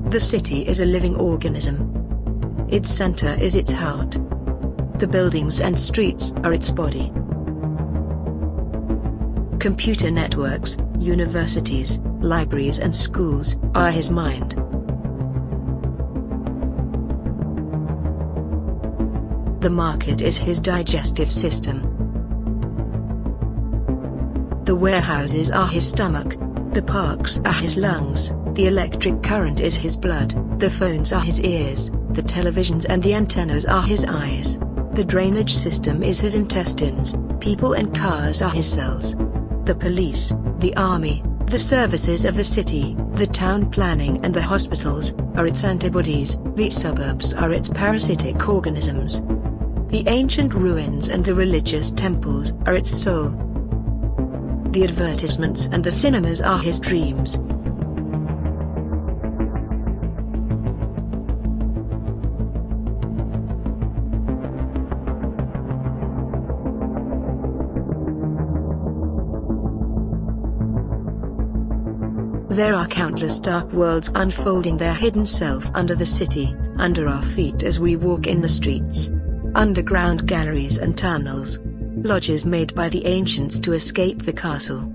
The city is a living organism. Its center is its heart. The buildings and streets are its body. Computer networks, universities, libraries and schools are his mind. The market is his digestive system. The warehouses are his stomach. The parks are his lungs. The electric current is his blood. The phones are his ears. The televisions and the antennas are his eyes. The drainage system is his intestines. People and cars are his cells. The police, the army, the services of the city, the town planning and the hospitals are its antibodies. The suburbs are its parasitic organisms. The ancient ruins and the religious temples are its soul. The advertisements and the cinemas are his dreams. There are countless dark worlds unfolding their hidden self under the city, under our feet as we walk in the streets. Underground galleries and tunnels. Lodges made by the ancients to escape the castle.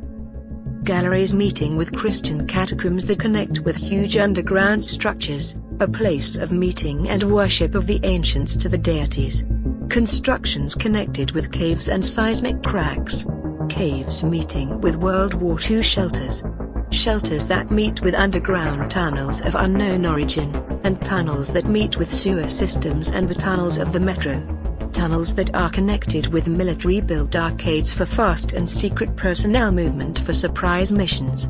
Galleries meeting with Christian catacombs that connect with huge underground structures, a place of meeting and worship of the ancients to the deities. Constructions connected with caves and seismic cracks. Caves meeting with World War II shelters. Shelters that meet with underground tunnels of unknown origin, and tunnels that meet with sewer systems and the tunnels of the metro. Tunnels that are connected with military-built arcades for fast and secret personnel movement for surprise missions.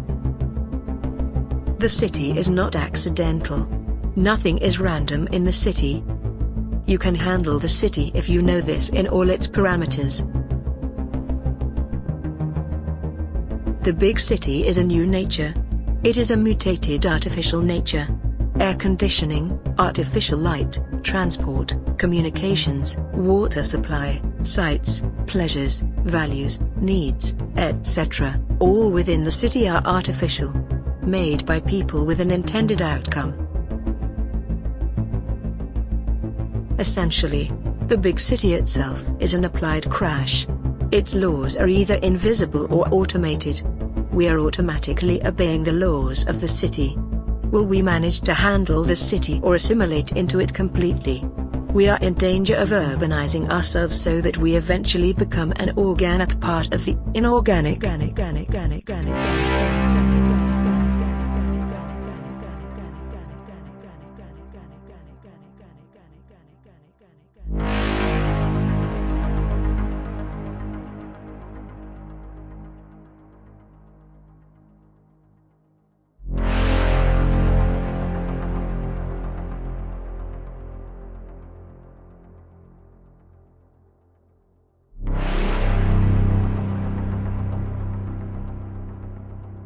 The city is not accidental. Nothing is random in the city. You can handle the city if you know this in all its parameters. The big city is a new nature. It is a mutated artificial nature. Air conditioning, artificial light, transport, communications, water supply, sights, pleasures, values, needs, etc., all within the city are artificial. Made by people with an intended outcome. Essentially, the big city itself is an applied crash. Its laws are either invisible or automated. We are automatically obeying the laws of the city. Will we manage to handle the city or assimilate into it completely? We are in danger of urbanizing ourselves so that we eventually become an organic part of the inorganic.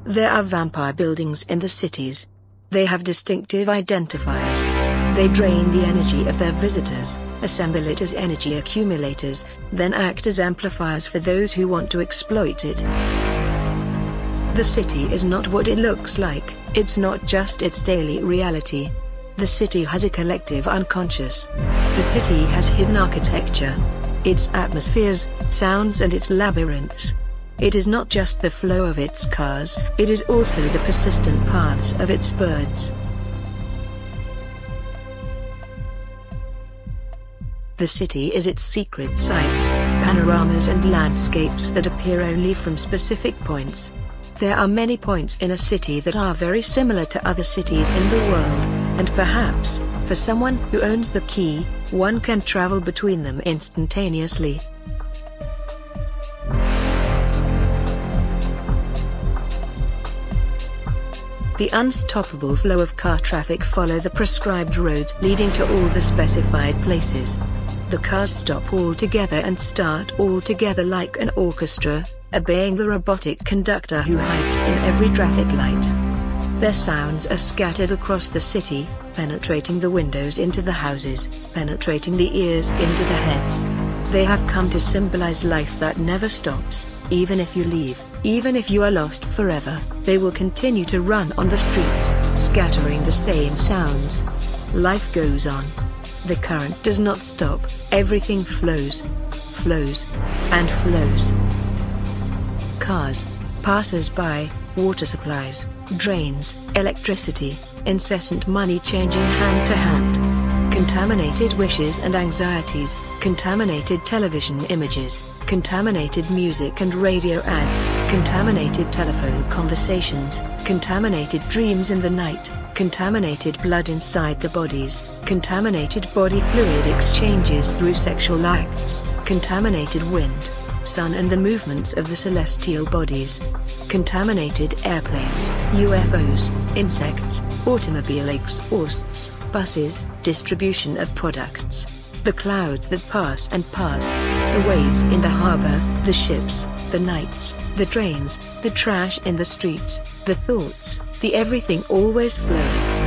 There are vampire buildings in the cities. They have distinctive identifiers. They drain the energy of their visitors, assemble it as energy accumulators, then act as amplifiers for those who want to exploit it. The city is not what it looks like, it's not just its daily reality. The city has a collective unconscious. The city has hidden architecture. Its atmospheres, sounds and its labyrinths. It is not just the flow of its cars, it is also the persistent paths of its birds. The city is its secret sights, panoramas and landscapes that appear only from specific points. There are many points in a city that are very similar to other cities in the world, and perhaps, for someone who owns the key, one can travel between them instantaneously. The unstoppable flow of car traffic follow the prescribed roads leading to all the specified places. The cars stop all together and start all together like an orchestra, obeying the robotic conductor who hides in every traffic light. Their sounds are scattered across the city, penetrating the windows into the houses, penetrating the ears into the heads. They have come to symbolize life that never stops, Even if you leave, even if you are lost forever, they will continue to run on the streets, scattering the same sounds. Life goes on. The current does not stop, everything flows, flows, and flows. Cars, passers-by, water supplies, drains, electricity, incessant money changing hand to hand. Contaminated wishes and anxieties, contaminated television images, contaminated music and radio ads, contaminated telephone conversations, contaminated dreams in the night, contaminated blood inside the bodies, contaminated body fluid exchanges through sexual acts, contaminated wind, sun and the movements of the celestial bodies, contaminated airplanes, UFOs, insects, automobile exhausts, buses, distribution of products, the clouds that pass and pass, the waves in the harbor, the ships, the nights, the trains, the trash in the streets, the thoughts, the everything always flowing.